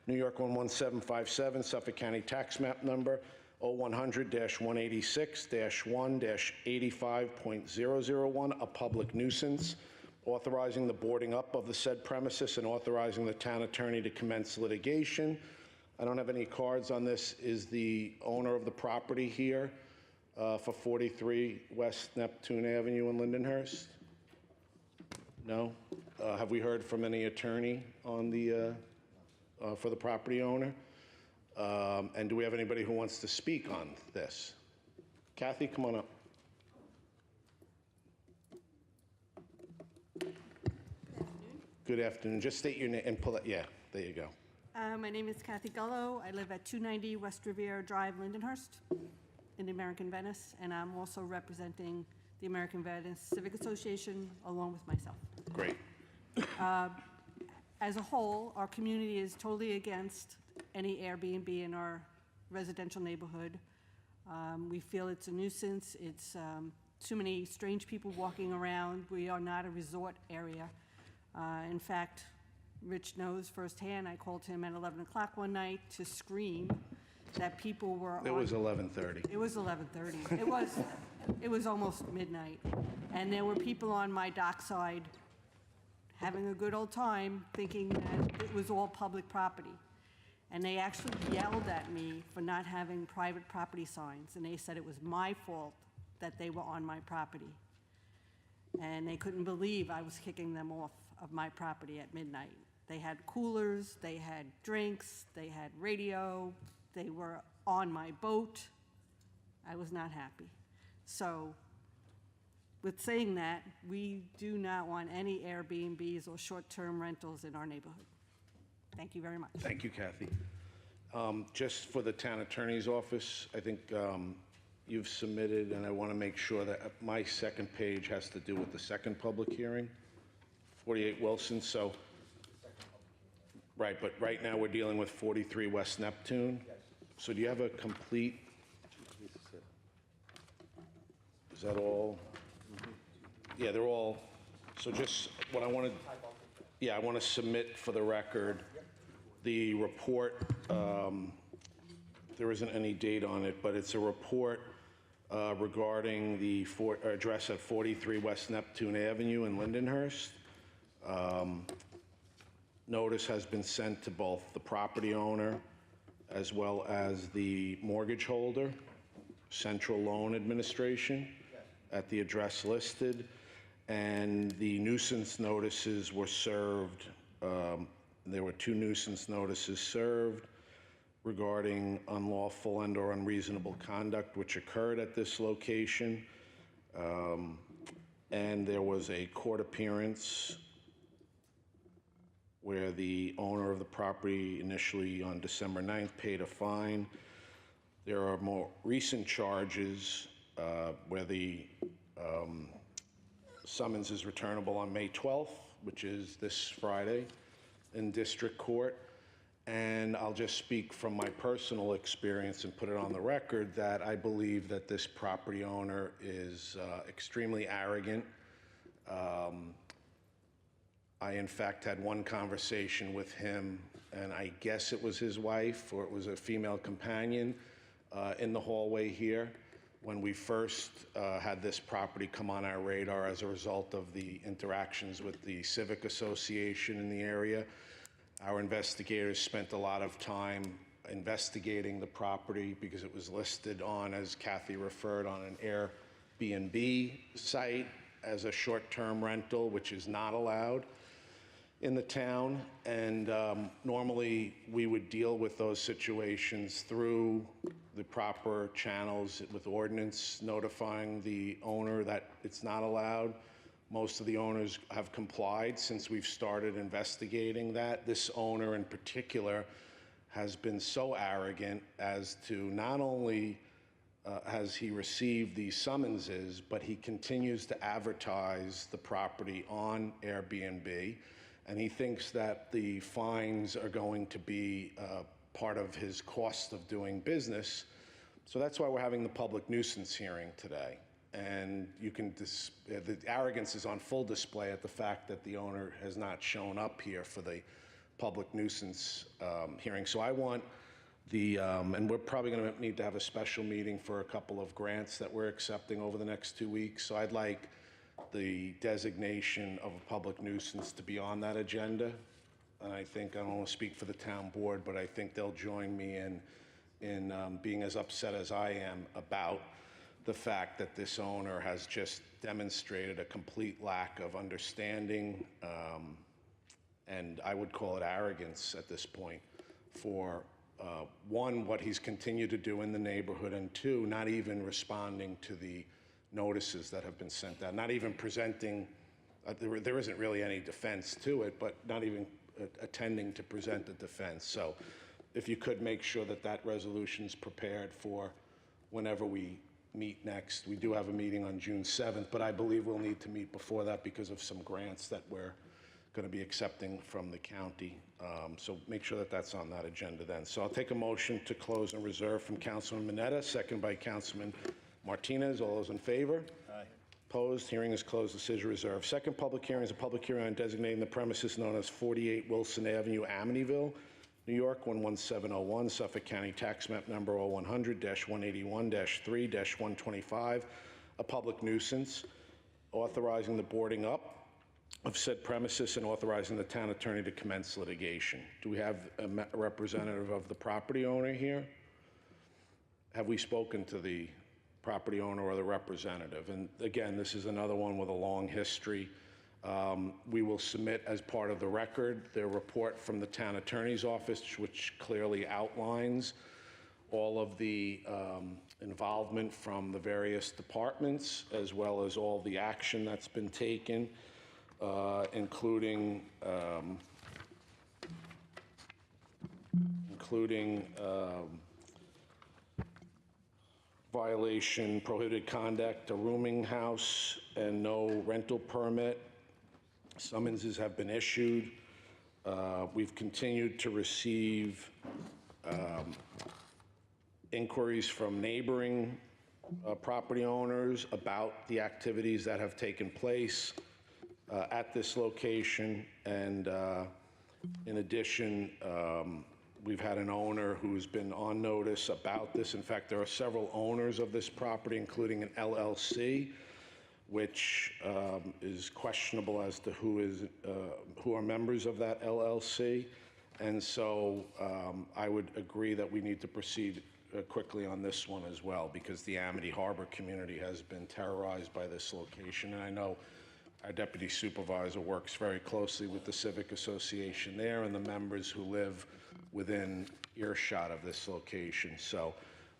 New York 11757, Suffolk County Tax Map Number 0100-186-1-85.001, a public nuisance, authorizing the boarding up of the said premises and authorizing the town attorney to commence litigation. I don't have any cards on this. Is the owner of the property here for 43 West Neptune Avenue in Lindenhurst? No? Have we heard from any attorney on the for the property owner? And do we have anybody who wants to speak on this? Kathy, come on up. Good afternoon. Just state your name and pull it. Yeah, there you go. My name is Kathy Gullo. I live at 290 West Riviera Drive, Lindenhurst, in the American Venice, and I'm also representing the American Venice Civic Association along with myself. Great. As a whole, our community is totally against any Airbnb in our residential neighborhood. We feel it's a nuisance. It's too many strange people walking around. We are not a resort area. In fact, Rich knows firsthand, I called him at 11 o'clock one night to scream that people were It was 11:30. It was 11:30. It was almost midnight. And there were people on my dockside having a good old time, thinking that it was all public property. And they actually yelled at me for not having private property signs, and they said it was my fault that they were on my property. And they couldn't believe I was kicking them off of my property at midnight. They had coolers, they had drinks, they had radio, they were on my boat. I was not happy. So, with saying that, we do not want any Airbnbs or short-term rentals in our neighborhood. Thank you very much. Thank you, Kathy. Just for the town attorney's office, I think you've submitted, and I want to make sure that my second page has to do with the second public hearing, 48 Wilson. So, right, but right now we're dealing with 43 West Neptune. So do you have a complete, is that all? Yeah, they're all, so just what I want to, I want to submit for the record the report. There isn't any date on it, but it's a report regarding the address at 43 West Neptune Avenue in Lindenhurst. Notice has been sent to both the property owner as well as the mortgage holder, Central Loan Administration, at the address listed. And the nuisance notices were served. There were 2 nuisance notices served regarding unlawful and/or unreasonable conduct which occurred at this location. And there was a court appearance where the owner of the property initially on December 9th paid a fine. There are more recent charges where the summons is returnable on May 12th, which is this Friday, in district court. And I'll just speak from my personal experience and put it on the record that I believe that this property owner is extremely arrogant. I, in fact, had one conversation with him, and I guess it was his wife or it was a female companion in the hallway here when we first had this property come on our radar as a result of the interactions with the Civic Association in the area. Our investigators spent a lot of time investigating the property because it was listed on, as Kathy referred, on an Airbnb site as a short-term rental, which is not allowed in the town. And normally we would deal with those situations through the proper channels with ordinance notifying the owner that it's not allowed. Most of the owners have complied since we've started investigating that. This owner in particular has been so arrogant as to not only has he received these summonses, but he continues to advertise the property on Airbnb, and he thinks that the fines are going to be part of his cost of doing business. So that's why we're having the public nuisance hearing today. And you can, the arrogance is on full display at the fact that the owner has not shown up here for the public nuisance hearing. So I want the, and we're probably going to need to have a special meeting for a couple of grants that we're accepting over the next 2 weeks. So I'd like the designation of a public nuisance to be on that agenda. And I think, I don't want to speak for the town board, but I think they'll join me in being as upset as I am about the fact that this owner has just demonstrated a complete lack of understanding, and I would call it arrogance at this point, for one, what he's continued to do in the neighborhood, and two, not even responding to the notices that have been sent out, not even presenting, there isn't really any defense to it, but not even attending to present a defense. So if you could make sure that that resolution's prepared for whenever we meet next. We do have a meeting on June 7th, but I believe we'll need to meet before that because of some grants that we're going to be accepting from the county. So make sure that that's on that agenda then. So I'll take a motion to close and reserve from Councilman Mineta, second by Councilman Martinez. All those in favor? Aye. Opposed? Hearing is closed. Decision reserved. Second public hearing is a public hearing on designating the premises known as 48 Wilson Avenue, Amityville, New York, 11701, Suffolk County Tax Map Number 0100-181-3-125, a public nuisance, authorizing the boarding up of said premises and authorizing the town attorney to commence litigation. Do we have a representative of the property owner here? Have we spoken to the property owner or the representative? And again, this is another one with a long history. We will submit as part of the record their report from the town attorney's office, which clearly outlines all of the involvement from the various departments, as well as all the action that's been taken, including violation, prohibited conduct, a rooming house, and no rental permit. Summonses have been issued. We've continued to receive inquiries from neighboring property owners about the activities that have taken place at this location. And in addition, we've had an owner who's been on notice about this. In fact, there are several owners of this property, including an LLC, which is questionable as to who are members of that LLC. And so I would agree that we need to proceed quickly on this one as well, because the Amity Harbor community has been terrorized by this location. And I know our deputy supervisor works very closely with the Civic Association there and the members who live within earshot of this location. So,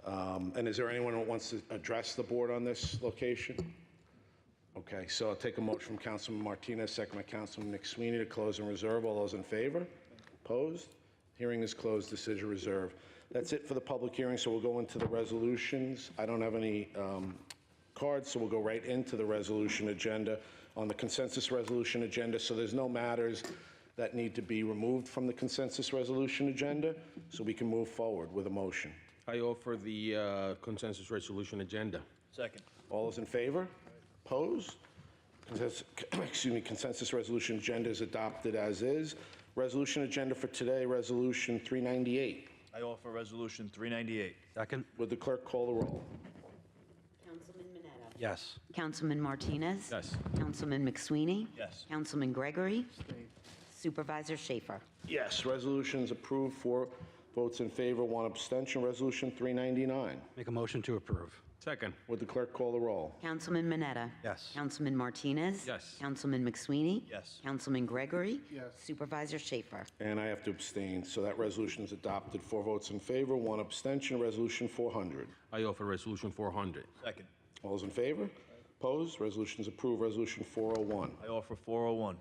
and is there anyone who wants to address the board on this location? Okay, so I'll take a motion from Councilman Martinez, second by Councilman McSweeney to close and reserve. All those in favor? Opposed? Hearing is closed, decision reserved. That's it for the public hearing, so we'll go into the resolutions. I don't have any cards, so we'll go right into the resolution agenda. On the consensus resolution agenda, so there's no matters that need to be removed from the consensus resolution agenda, so we can move forward with a motion. I offer the consensus resolution agenda. Second. All those in favor? Opposed? Consensus resolution agenda is adopted as is. Resolution agenda for today, Resolution 398. I offer Resolution 398. Second? Would the clerk call the roll? Councilman Mineta. Yes. Councilman Martinez. Yes. Councilman McSweeney. Yes. Councilman Gregory. Supervisor Schaefer. Yes, resolutions approved, 4 votes in favor, 1 abstention. Resolution 399. Make a motion to approve. Second. Would the clerk call the roll? Councilman Mineta. Yes. Councilman Martinez. Yes. Councilman McSweeney. Yes. Councilman Gregory. Yes. Supervisor Schaefer. And I have to abstain, so that resolution is adopted, 4 votes in favor, 1 abstention. Resolution 400. I offer resolution 400. Second. All those in favor? Opposed? Resolution is approved. Resolution 401. I offer 401.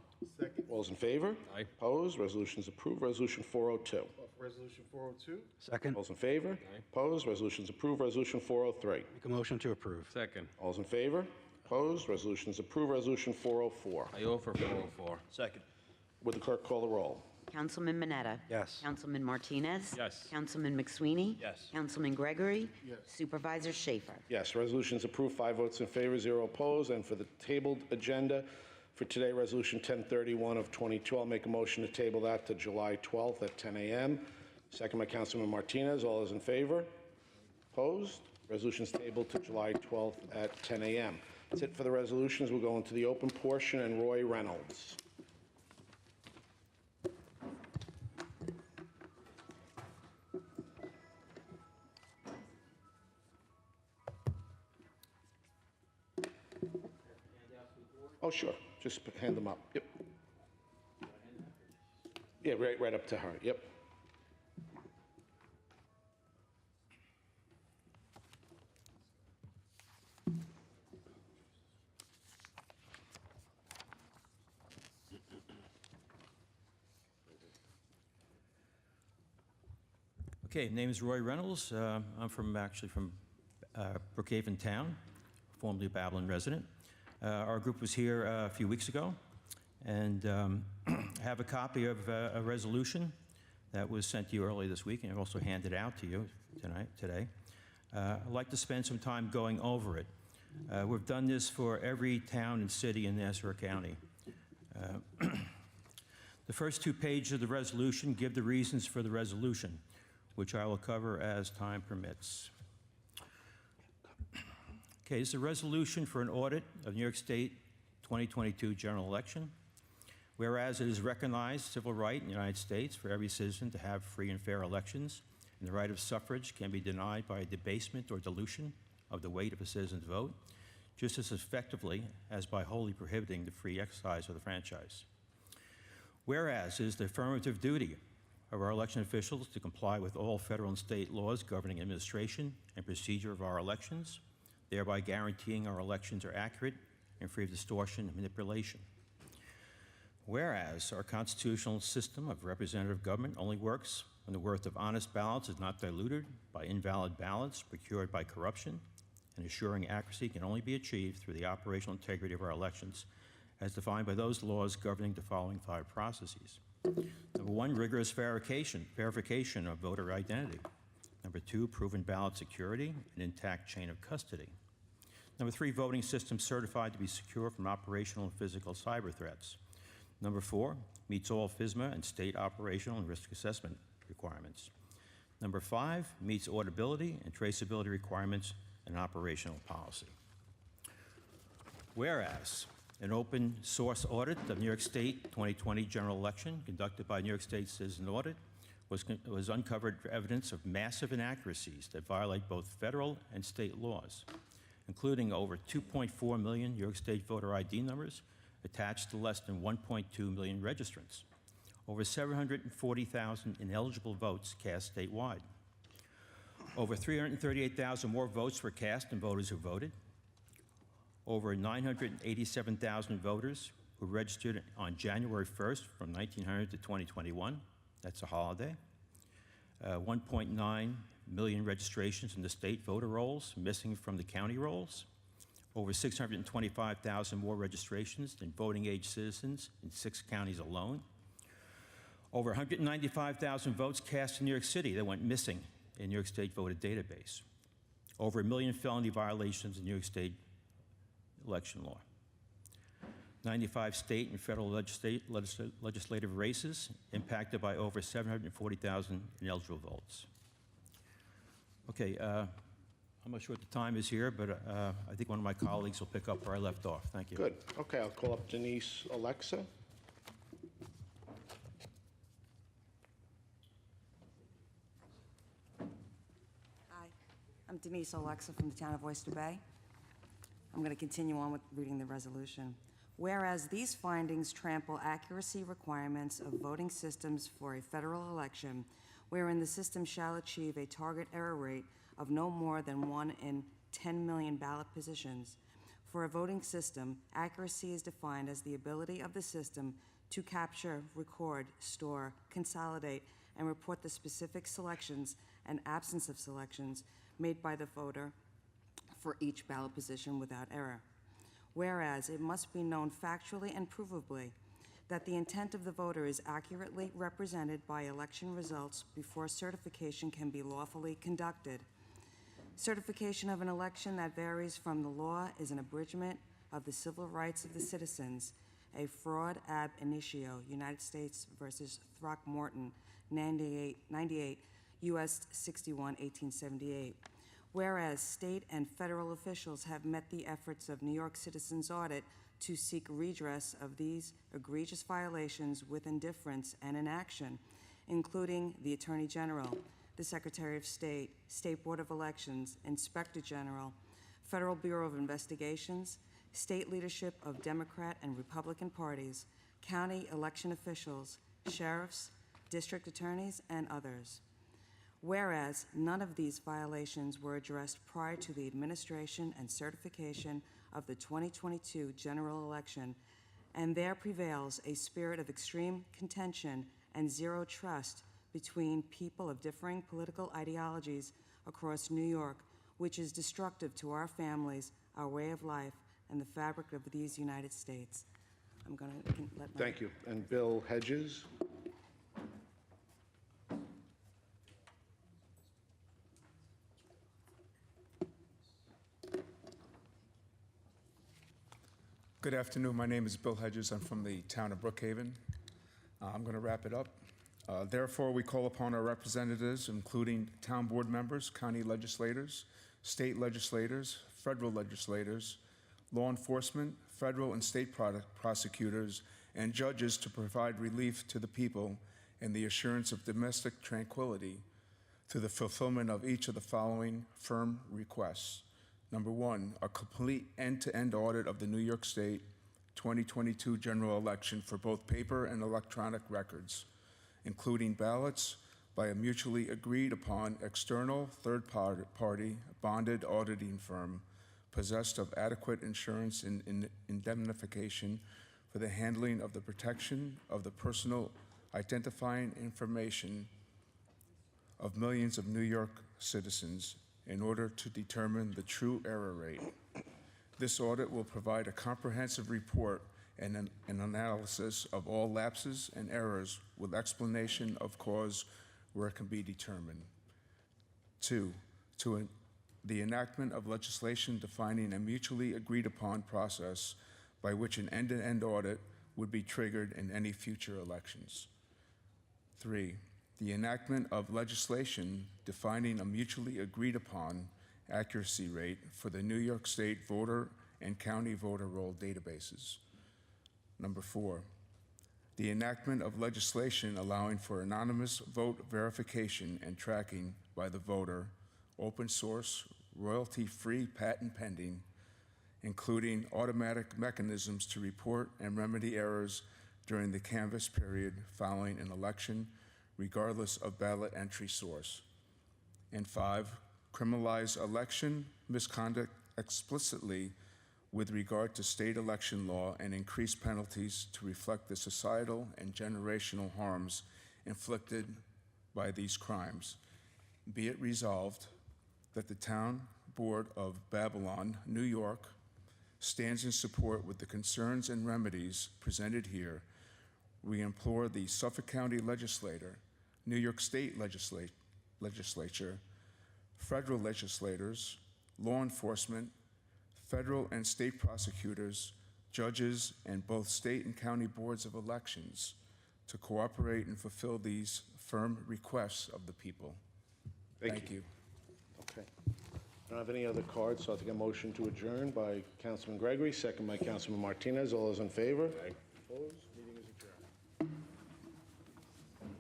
All those in favor? Aye. Opposed? Resolution is approved. Resolution 402. Resolution 402. Second? All those in favor? Opposed? Resolution is approved. Resolution 403. Make a motion to approve. Second. All those in favor? Opposed? Resolution is approved. Resolution 404. I offer 404. Second. Would the clerk call the roll? Councilman Mineta. Yes. Councilman Martinez. Yes. Councilman McSweeney. Yes. Councilman Gregory. Yes. Supervisor Schaefer. Yes, resolution is approved, 5 votes in favor, 0 opposed. And for the tabled agenda for today, Resolution 1031 of 22, I'll make a motion to table that to July 12th at 10 a.m. Second by Councilman Martinez. All those in favor? Opposed? Resolution's tabled to July 12th at 10 a.m. That's it for the resolutions. We'll go into the open portion, and Roy Reynolds. Oh, sure. Just hand them up. Yep. Yeah, right up to her. Yep. Okay, name is Roy Reynolds. I'm actually from Brookhaven Town, formerly a Babylon resident. Our group was here a few weeks ago, and I have a copy of a resolution that was sent to you earlier this week, and I've also handed out to you today. I'd like to spend some time going over it. We've done this for every town and city in Nassau County. The first 2 pages of the resolution give the reasons for the resolution, which I will cover as time permits. Okay, this is a resolution for an audit of New York State 2022 general election. Whereas it is recognized civil right in the United States for every citizen to have free and fair elections, and the right of suffrage can be denied by a debasement or dilution of the weight of a citizen's vote, just as effectively as by wholly prohibiting the free exercise of the franchise. Whereas it is the affirmative duty of our election officials to comply with all federal and state laws governing administration and procedure of our elections, thereby guaranteeing our elections are accurate and free of distortion and manipulation. Whereas our constitutional system of representative government only works when the worth of honest ballots is not diluted by invalid ballots procured by corruption, and assuring accuracy can only be achieved through the operational integrity of our elections as defined by those laws governing the following 5 processes. Number 1, rigorous verification of voter identity. Number 2, proven ballot security and intact chain of custody. Number 3, voting system certified to be secure from operational and physical cyber threats. Number 4, meets all FISMA and state operational and risk assessment requirements. Number 5, meets auditability and traceability requirements and operational policy. Whereas an open source audit of New York State 2020 general election conducted by New York State Citizen Audit was uncovered evidence of massive inaccuracies that violate both federal and state laws, including over 2.4 million New York State voter ID numbers attached to less than 1.2 million registrants, over 740,000 ineligible votes cast statewide. Over 338,000 more votes were cast than voters who voted. Over 987,000 voters who registered on January 1st from 1900 to 2021. That's a holiday. 1.9 million registrations in the state voter rolls, missing from the county rolls. Over 625,000 more registrations than voting age citizens in 6 counties alone. Over 195,000 votes cast in New York City that went missing in New York State voter database. Over 1 million felony violations in New York State election law. 95 state and federal legislative races impacted by over 740,000 ineligible votes. Okay, I'm not sure what the time is here, but I think one of my colleagues will pick up where I left off. Thank you. Good. Okay, I'll call up Denise Alexa. Hi, I'm Denise Alexa from the town of Oyster Bay. I'm going to continue on with reading the resolution. Whereas these findings trample accuracy requirements of voting systems for a federal election, wherein the system shall achieve a target error rate of no more than 1 in 10 million ballot positions. For a voting system, accuracy is defined as the ability of the system to capture, record, store, consolidate, and report the specific selections and absence of selections made by the voter for each ballot position without error. Whereas it must be known factually and provably that the intent of the voter is accurately represented by election results before certification can be lawfully conducted. Certification of an election that varies from the law is an abridgment of the civil rights of the citizens, a fraud ab initio, United States versus Throckmorton, 98 U.S. 61, 1878. Whereas state and federal officials have met the efforts of New York Citizens Audit to seek redress of these egregious violations with indifference and inaction, including the Attorney General, the Secretary of State, State Board of Elections, Inspector General, Federal Bureau of Investigations, state leadership of Democrat and Republican parties, county election officials, sheriffs, district attorneys, and others. Whereas none of these violations were addressed prior to the administration and certification of the 2022 general election, and there prevails a spirit of extreme contention and zero trust between people of differing political ideologies across New York, which is destructive to our families, our way of life, and the fabric of these United States. I'm going to let my... Thank you. And Bill Hedges. Good afternoon. My name is Bill Hedges. I'm from the town of Brookhaven. I'm going to wrap it up. Therefore, we call upon our representatives, including town board members, county legislators, state legislators, federal legislators, law enforcement, federal and state prosecutors, and judges to provide relief to the people and the assurance of domestic tranquility through the fulfillment of each of the following firm requests. Number one, a complete end-to-end audit of the New York State 2022 general election for both paper and electronic records, including ballots by a mutually agreed upon external third-party bonded auditing firm possessed of adequate insurance and indemnification for the handling of the protection of the personal identifying information of millions of New York citizens in order to determine the true error rate. This audit will provide a comprehensive report and an analysis of all lapses and errors with explanation of cause where it can be determined. Two, the enactment of legislation defining a mutually agreed upon process by which an end-to-end audit would be triggered in any future elections. Three, the enactment of legislation defining a mutually agreed upon accuracy rate for the New York State voter and county voter roll databases. Number 4, the enactment of legislation allowing for anonymous vote verification and tracking by the voter, open source, royalty-free, patent pending, including automatic mechanisms to report and remedy errors during the canvass period following an election, regardless of ballot entry source. And 5, criminalize election misconduct explicitly with regard to state election law and increase penalties to reflect the societal and generational harms inflicted by these crimes. Be it resolved that the Town Board of Babylon, New York, stands in support with the concerns and remedies presented here. We implore the Suffolk County Legislature, New York State Legislature, federal legislators, law enforcement, federal and state prosecutors, judges, and both state and county boards of elections to cooperate and fulfill these firm requests of the people. Thank you. Okay. I don't have any other cards, so I'll take a motion to adjourn by Councilman Gregory, second by Councilman Martinez. All those in favor? Opposed?